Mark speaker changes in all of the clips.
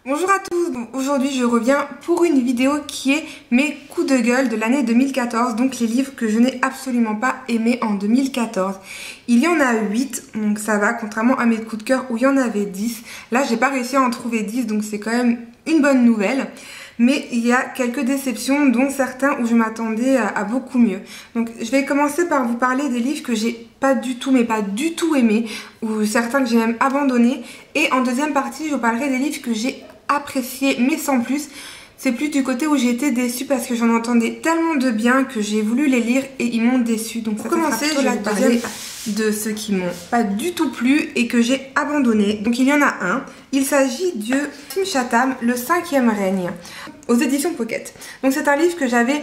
Speaker 1: Bonjour à tous, aujourd'hui je reviens pour une vidéo qui est mes coups de gueule de l'année 2014, donc les livres que je n'ai absolument pas aimés en 2014. Il y en a 8, donc ça va, contrairement à mes coups de cœur où il y en avait 10. Là j'ai pas réussi à en trouver 10, donc c'est quand même une bonne nouvelle. Mais il y a quelques déceptions, dont certains où je m'attendais à beaucoup mieux. Donc je vais commencer par vous parler des livres que j'ai pas du tout, mais pas du tout aimés, ou certains que j'ai même abandonnés. Et en deuxième partie, je vous parlerai des livres que j'ai appréciés, mais sans plus. C'est plus du côté où j'ai été déçue parce que j'en entendais tellement de bien que j'ai voulu les lire et ils m'ont déçue. Donc pour commencer, je vais vous parler de ceux qui m'ont pas du tout plu et que j'ai abandonné. Donc il y en a un. Il s'agit de Maxime Chatham, Le 5e règne, aux éditions Pocket. Donc c'est un livre que j'avais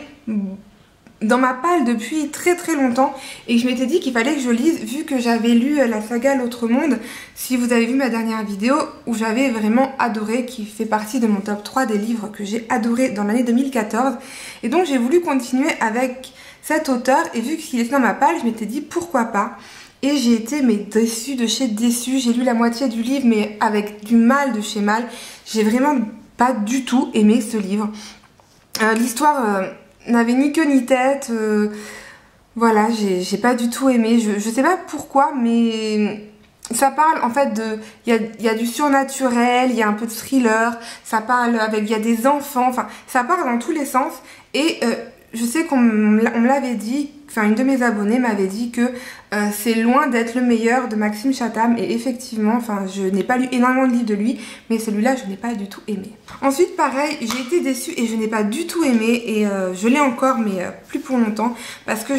Speaker 1: dans ma palle depuis très longtemps et je m'étais dit qu'il fallait que je lise vu que j'avais lu la saga L'Autre Monde. Si vous avez vu ma dernière vidéo où j'avais vraiment adoré, qui fait partie de mon top 3 des livres que j'ai adoré dans l'année 2014, et donc j'ai voulu continuer avec cet auteur et vu qu'il était dans ma palle, je m'étais dit pourquoi pas. Et j'ai été déçue de chez déçue. J'ai lu la moitié du livre mais avec du mal de chez mal. J'ai vraiment pas du tout aimé ce livre. L'histoire n'avait ni queue ni tête. Voilà, j'ai pas du tout aimé. Je sais pas pourquoi, mais ça parle en fait de... Il y a du surnaturel, il y a un peu de thriller, ça parle avec... Il y a des enfants, enfin ça part dans tous les sens. Et je sais qu'on me l'avait dit, enfin une de mes abonnées m'avait dit que c'est loin d'être le meilleur de Maxime Chatham. Et effectivement, enfin je n'ai pas lu énormément de livres de lui, mais celui-là je n'ai pas du tout aimé. Ensuite pareil, j'ai été déçue et je n'ai pas du tout aimé et je l'ai encore mais plus pour longtemps parce que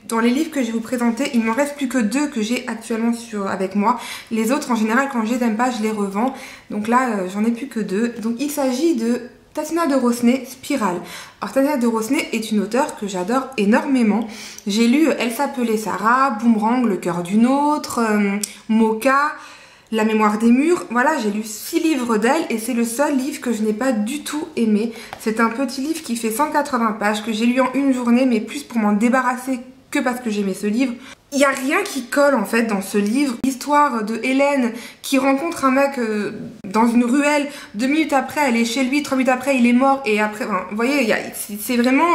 Speaker 1: dans les livres que je vais vous présenter, il m'en reste plus que 2 que j'ai actuellement avec moi. Les autres en général quand je les aime pas je les revends, donc là j'en ai plus que 2. Donc il s'agit de Tatiana de Rosnay, Spirale. Alors Tatiana de Rosnay est une auteure que j'adore énormément. J'ai lu Elle s'appelait Sarah, Boomerang, Le cœur d'une autre, Mocha, La mémoire des murs. Voilà, j'ai lu 6 livres d'elle et c'est le seul livre que je n'ai pas du tout aimé. C'est un petit livre qui fait 180 pages que j'ai lu en une journée, mais plus pour m'en débarrasser que parce que j'aimais ce livre. Il n'y a rien qui colle en fait dans ce livre. L'histoire de Hélène qui rencontre un mec dans une ruelle, 2 minutes après elle est chez lui, 3 minutes après il est mort et après, enfin, vous voyez, c'est vraiment,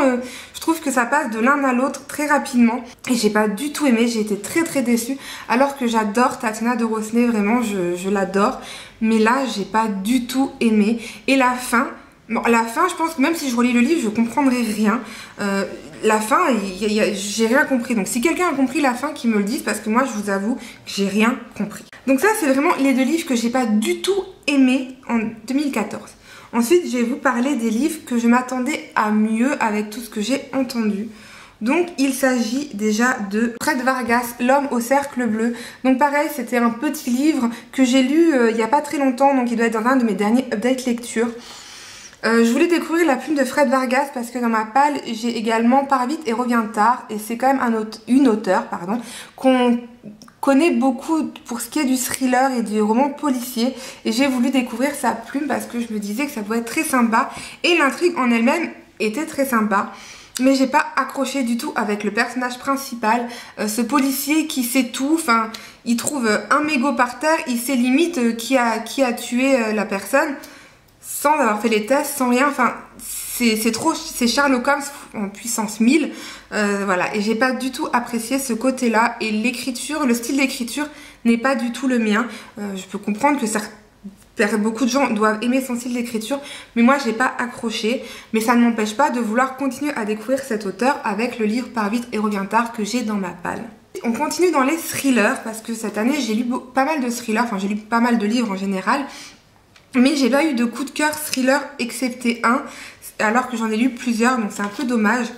Speaker 1: je trouve que ça passe de l'un à l'autre très rapidement et j'ai pas du tout aimé, j'ai été très déçue alors que j'adore Tatiana de Rosnay, vraiment je l'adore, mais là j'ai pas du tout aimé. Et la fin, bon, la fin, je pense que même si je relis le livre, je comprendrai rien. La fin, j'ai rien compris. Donc si quelqu'un a compris la fin, qu'il me le dise, parce que moi, je vous avoue que j'ai rien compris. Donc ça, c'est vraiment les 2 livres que j'ai pas du tout aimés en 2014. Ensuite, je vais vous parler des livres que je m'attendais à mieux avec tout ce que j'ai entendu. Donc il s'agit déjà de Fred Vargas, L'homme au cercle bleu. Donc pareil, c'était un petit livre que j'ai lu il y a pas très longtemps, donc il doit être dans un de mes derniers update lecture. Je voulais découvrir la plume de Fred Vargas parce que dans ma palle j'ai également Pars vite et reviens tard et c'est quand même une auteure qu'on connaît beaucoup pour ce qui est du thriller et du roman policier et j'ai voulu découvrir sa plume parce que je me disais que ça pouvait être très sympa et l'intrigue en elle-même était très sympa. Mais j'ai pas accroché du tout avec le personnage principal, ce policier qui sait tout, enfin il trouve un mégot par terre, il sait limite qui a tué la personne sans avoir fait les tests, sans rien, enfin c'est Sherlock Holmes en puissance 1000, voilà, et j'ai pas du tout apprécié ce côté-là, et l'écriture, le style d'écriture n'est pas du tout le mien. Je peux comprendre que beaucoup de gens doivent aimer son style d'écriture, mais moi j'ai pas accroché, mais ça ne m'empêche pas de vouloir continuer à découvrir cet auteur avec le livre Pars vite et reviens tard que j'ai dans ma palle. On continue dans les thrillers, parce que cette année j'ai lu pas mal de thrillers, enfin j'ai lu pas mal de livres en général, mais j'ai pas eu de coup de cœur thriller excepté un, alors que j'en ai lu plusieurs, donc c'est un peu dommage.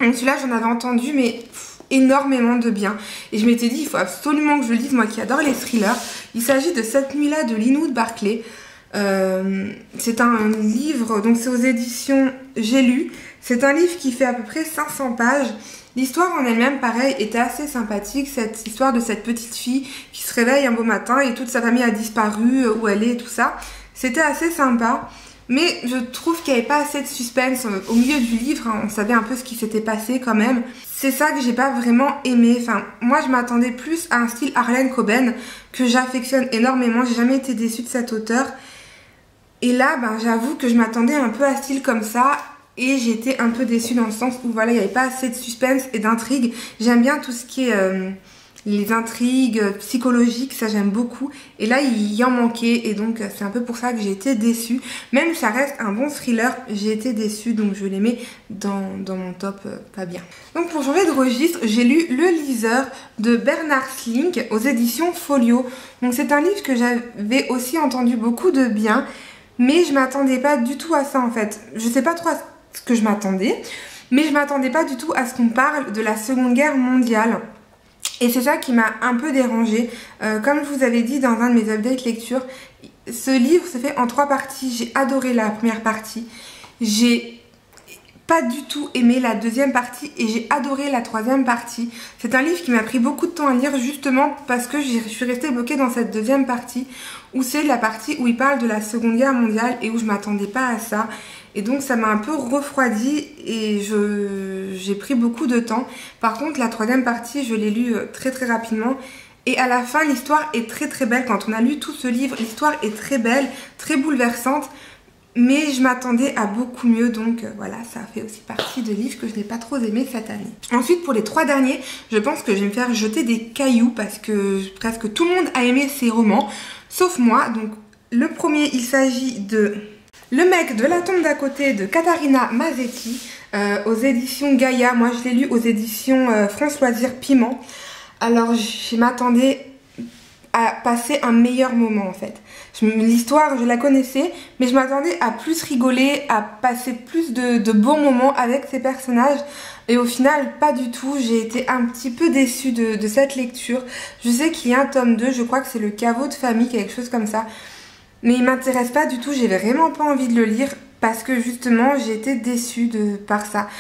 Speaker 1: Donc celui-là j'en avais entendu mais énormément de bien. Et je m'étais dit il faut absolument que je le lise, moi qui adore les thrillers. Il s'agit de Cette nuit-là de Linwood Barclay. C'est un livre, donc c'est aux éditions J'ai lu. C'est un livre qui fait à peu près 500 pages. L'histoire en elle-même, pareil, était assez sympathique, cette histoire de cette petite fille qui se réveille un beau matin et toute sa famille a disparu, où elle est et tout ça. C'était assez sympa, mais je trouve qu'il n'y avait pas assez de suspense. Au milieu du livre, on savait un peu ce qui s'était passé quand même. C'est ça que j'ai pas vraiment aimé. Enfin, moi je m'attendais plus à un style Harlan Coben, que j'affectionne énormément. J'ai jamais été déçue de cet auteur. Et là, ben, j'avoue que je m'attendais un peu à ce style comme ça. Et j'ai été un peu déçue dans le sens où voilà, il n'y avait pas assez de suspense et d'intrigue. J'aime bien tout ce qui est les intrigues psychologiques, ça j'aime beaucoup. Et là, il y en manquait et donc c'est un peu pour ça que j'ai été déçue. Même si ça reste un bon thriller, j'ai été déçue, donc je les mets dans mon top pas bien. Donc pour changer de registre, j'ai lu Le Liseur de Bernard Slink aux éditions Folio. Donc c'est un livre que j'avais aussi entendu beaucoup de bien, mais je m'attendais pas du tout à ça en fait. Je sais pas trop à ce que je m'attendais, mais je m'attendais pas du tout à ce qu'on parle de la Seconde Guerre mondiale. Et c'est ça qui m'a un peu dérangée. Comme je vous avais dit dans un de mes updates lecture, ce livre se fait en 3 parties. J'ai adoré la première partie. J'ai pas du tout aimé la deuxième partie et j'ai adoré la troisième partie. C'est un livre qui m'a pris beaucoup de temps à lire justement parce que je suis restée bloquée dans cette deuxième partie où c'est la partie où il parle de la Seconde Guerre mondiale et où je m'attendais pas à ça. Et donc ça m'a un peu refroidi et j'ai pris beaucoup de temps. Par contre la troisième partie je l'ai lue très rapidement. Et à la fin l'histoire est très belle. Quand on a lu tout ce livre, l'histoire est très belle, très bouleversante. Mais je m'attendais à beaucoup mieux, donc voilà, ça fait aussi partie de livres que je n'ai pas trop aimé cette année. Ensuite, pour les 3 derniers, je pense que je vais me faire jeter des cailloux parce que presque tout le monde a aimé ces romans, sauf moi. Donc le premier, il s'agit de Le mec de la tombe d'à côté de Catarina Mazetti aux éditions Gaïa. Moi, je l'ai lu aux éditions France Loisirs Piment. Alors, je m'attendais à passer un meilleur moment en fait. L'histoire je la connaissais mais je m'attendais à plus rigoler, à passer plus de bons moments avec ces personnages et au final pas du tout. J'ai été un petit peu déçue de cette lecture. Je sais qu'il y a un tome 2, je crois que c'est Le Caveau de famille, quelque chose comme ça, mais il m'intéresse pas du tout. J'ai vraiment pas envie de le lire parce que justement j'ai été déçue par ça.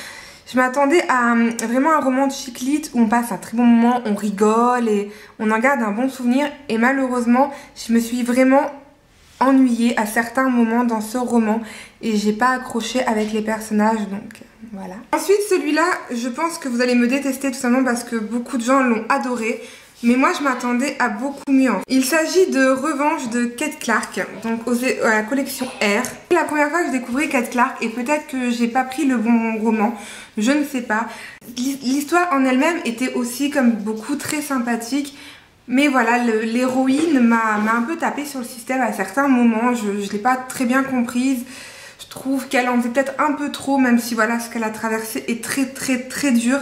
Speaker 1: Je m'attendais à vraiment un roman de chiclite où on passe un très bon moment, on rigole et on en garde un bon souvenir. Et malheureusement, je me suis vraiment ennuyée à certains moments dans ce roman et j'ai pas accroché avec les personnages, donc voilà. Ensuite, celui-là, je pense que vous allez me détester tout simplement parce que beaucoup de gens l'ont adoré. Mais moi je m'attendais à beaucoup mieux. Il s'agit de Revanche de Kate Clark, donc à la collection R. C'est la première fois que je découvrais Kate Clark et peut-être que j'ai pas pris le bon roman, je ne sais pas. L'histoire en elle-même était aussi comme beaucoup très sympathique. Mais voilà, l'héroïne m'a un peu tapé sur le système à certains moments, je l'ai pas très bien comprise. Je trouve qu'elle en faisait peut-être un peu trop, même si voilà, ce qu'elle a traversé est très dur.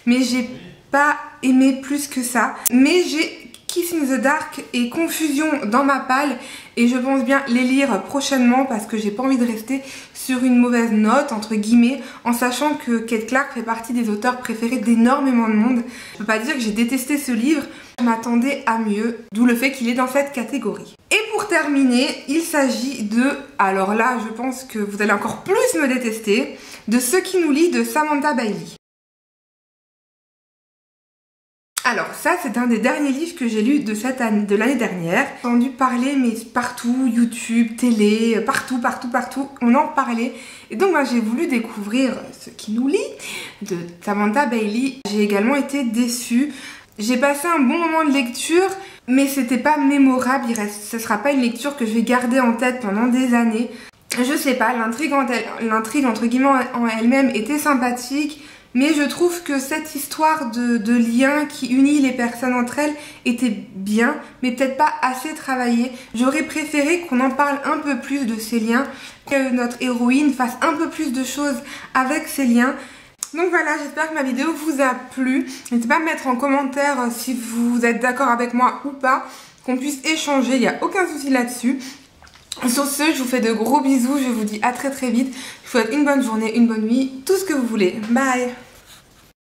Speaker 1: Mais j'ai pas aimé plus que ça. Mais j'ai Kiss in the Dark et Confusion dans ma palle et je pense bien les lire prochainement parce que j'ai pas envie de rester sur une mauvaise note entre guillemets en sachant que Kate Clark fait partie des auteurs préférés d'énormément de monde. Je peux pas dire que j'ai détesté ce livre, je m'attendais à mieux, d'où le fait qu'il est dans cette catégorie. Et pour terminer, il s'agit de, alors là je pense que vous allez encore plus me détester, de Ce qui nous lie de Samantha Bailey. Alors ça c'est un des derniers livres que j'ai lu de l'année dernière. J'ai entendu parler mais partout, YouTube, télé, partout, on en parlait. Et donc moi j'ai voulu découvrir Ce qui nous lie de Samantha Bailey. J'ai également été déçue. J'ai passé un bon moment de lecture mais c'était pas mémorable, ce sera pas une lecture que je vais garder en tête pendant des années. Je sais pas, l'intrigue entre guillemets en elle-même était sympathique. Mais je trouve que cette histoire de lien qui unit les personnes entre elles était bien, mais peut-être pas assez travaillée. J'aurais préféré qu'on en parle un peu plus de ces liens, que notre héroïne fasse un peu plus de choses avec ces liens. Donc voilà, j'espère que ma vidéo vous a plu. N'hésitez pas à me mettre en commentaire si vous êtes d'accord avec moi ou pas, qu'on puisse échanger, il n'y a aucun souci là-dessus. Sur ce, je vous fais de gros bisous, je vous dis à très vite. Je vous souhaite une bonne journée, une bonne nuit, tout ce que vous voulez. Bye!